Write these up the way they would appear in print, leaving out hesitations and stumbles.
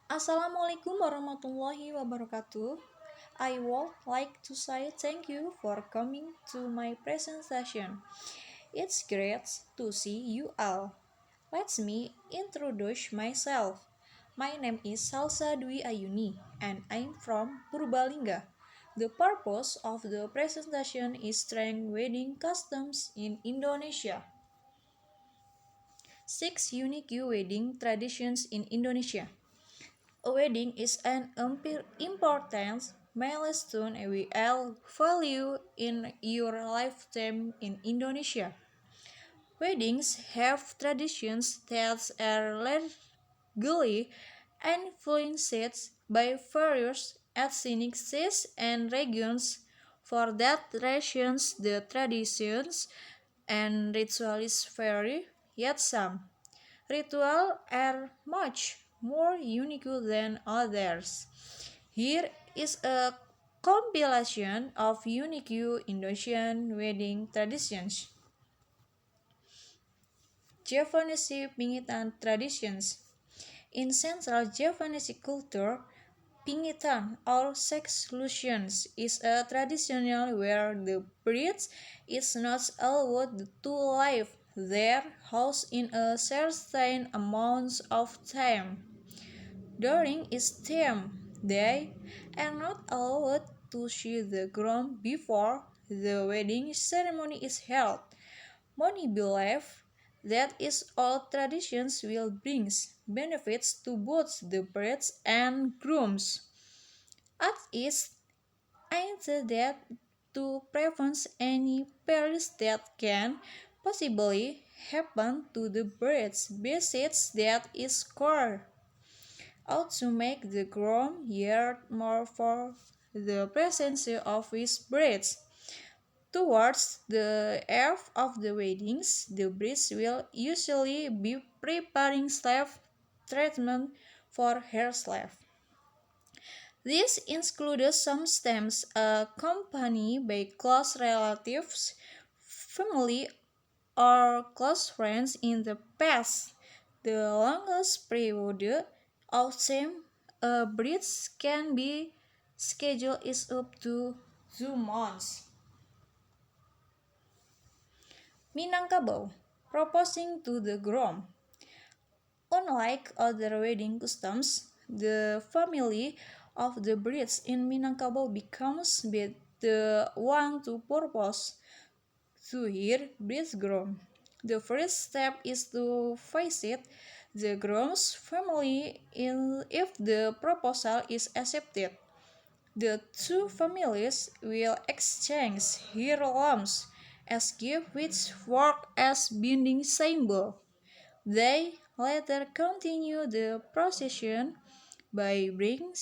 Assalamualaikum warahmatullahi wabarakatuh. I would like to say thank you for coming to my presentation. It's great to see you all. Let me introduce myself. My name is Salsa Dwi Ayuni and I'm from Purbalingga. The purpose of the presentation is trying wedding customs in Indonesia. 6 unique wedding traditions in Indonesia. A wedding is an important milestone we all value in your lifetime in Indonesia. Weddings have traditions that are largely influenced by various ethnicities and regions. For that reasons, the traditions and rituals vary, yet some rituals are much more unique than others. Here is a compilation of unique Indonesian wedding traditions. Javanese Pingitan traditions. In Central Javanese culture, Pingitan or seclusions is a traditional where the bride is not allowed to leave their house in a certain amount of time. During its time, they are not allowed to see the groom before the wedding ceremony is held. Many believe that is all traditions will bring benefits to both the brides and grooms. At its aims that to prevent any perils that can possibly happen to the brides, besides that is core ought to make the groom yearn more for the presence of his brides. Towards the eve of the weddings, the brides will usually be preparing slave treatment for her slave. This includes some stems accompanied by close relatives, family, or close friends in the past. The longest period of time a bridge can be scheduled is up to 2 months. Minangkabau, proposing to the groom. Unlike other wedding customs, the family of the bride in Minangkabau becomes the one to propose to her bridegroom. The first step is to visit the groom's family if the proposal is accepted. The two families will exchange heirlooms as gifts which work as binding symbol. They later continue the procession by bringing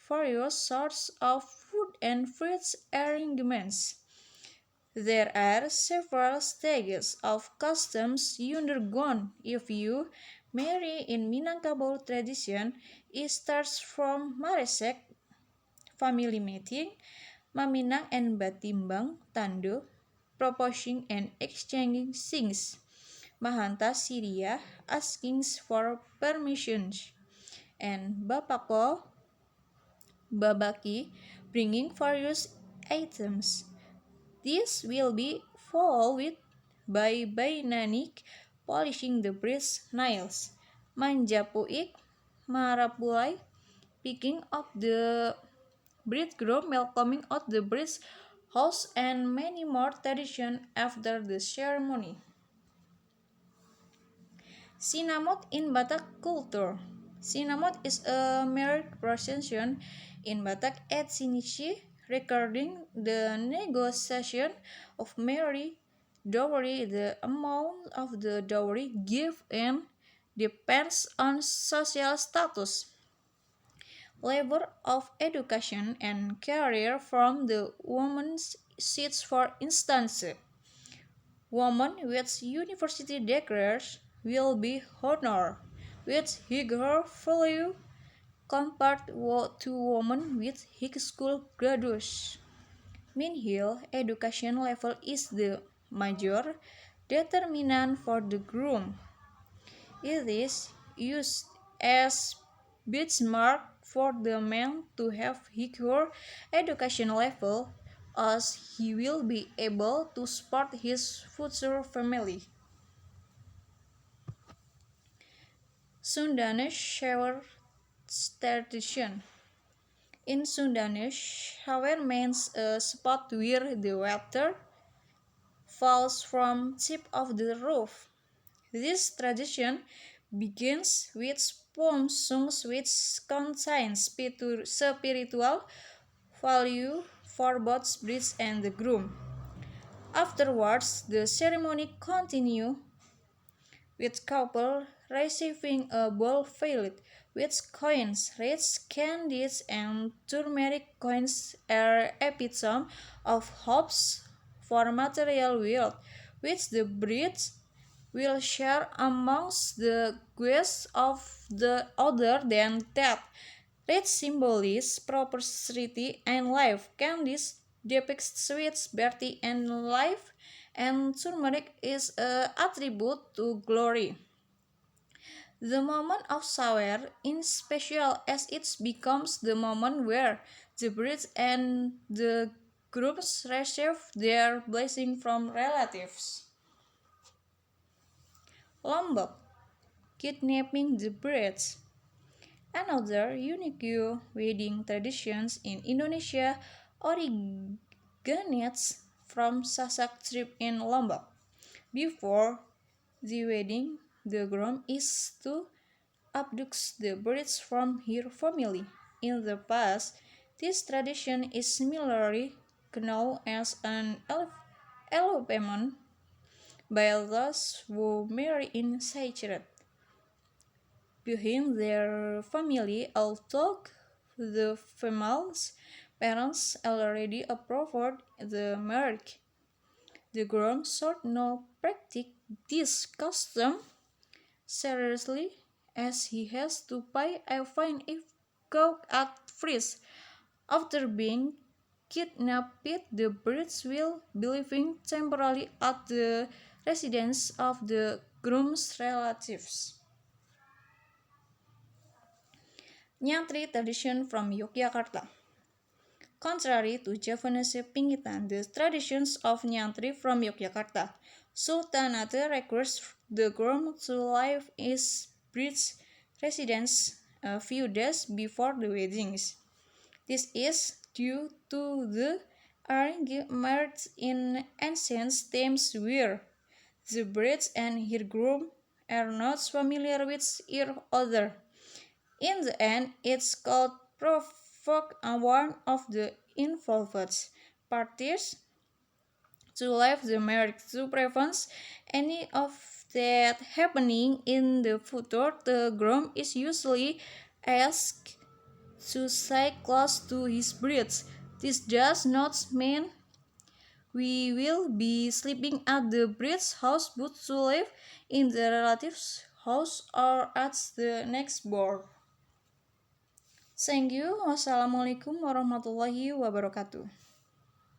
various sorts of food and fruit arrangements. There are several stages of customs undergone if you marry in Minangkabau tradition. It starts from Maresek, family meeting, Maminang and Batimbang, Tando, proposing and exchanging things. Mahanta Syria asking for permissions, and Bapako, Babaki bringing various items. This will be followed by Bainanik polishing the bride's nails, Manjapuik, Marapulai picking up the bridegroom welcoming out the bride's house, and many more traditions after the ceremony. Sinamot in Batak culture. Sinamot is a marriage procession in Batak ethnicity recording the negotiation of marriage dowry. The amount of the dowry given depends on social status, level of education, and career from the woman's seats. For instance, women with university degrees will be honored with higher value compared to women with high school graduates. Meanwhile, education level is the major determinant for the groom. It is used as benchmark for the man to have higher education level, as he will be able to support his future family. Sundanese shower tradition. In Sundanese, shower means a spot where the water falls from tip of the roof. This tradition begins with poem songs which contain spiritual value for both bride and the groom. Afterwards, the ceremony continues with couple receiving a bowl filled with coins. Rich candies and turmeric coins are epitome of hopes for material wealth, which the brides will share amongst the guests of the other than that. Red symbolizes prosperity and life. Candies depict sweets, beauty, and life, and turmeric is a attribute to glory. The moment of shower is special as it becomes the moment where the bride and the grooms receive their blessing from relatives. Lombok, kidnapping the brides. Another unique wedding tradition in Indonesia originates from Sasak tribe in Lombok. Before the wedding, the groom is to abduct the bride from her family. In the past, this tradition is similarly known as an elopement by those who marry in secret behind their family, although the female's parents already approved the marriage. The groom should not practice this custom seriously, as he has to pay a fine if caught at first. After being kidnapped, the brides will be living temporarily at the residence of the groom's relatives. Nyantri tradition from Yogyakarta. Contrary to Javanese Pingitan, the traditions of Nyantri from Yogyakarta, Sultanate requires the groom to leave his bride's residence a few days before the weddings. This is due to the arranged marriage in ancient times where the bride and her groom are not familiar with each other. In the end, it's called provoke one of the involved parties to leave the marriage to prevent any of that happening in the future. The groom is usually asked to stay close to his bride. This does not mean we will be sleeping at the bride's house, but to live in the relative's house or at the next door. Thank you. Wassalamualaikum warahmatullahi wabarakatuh.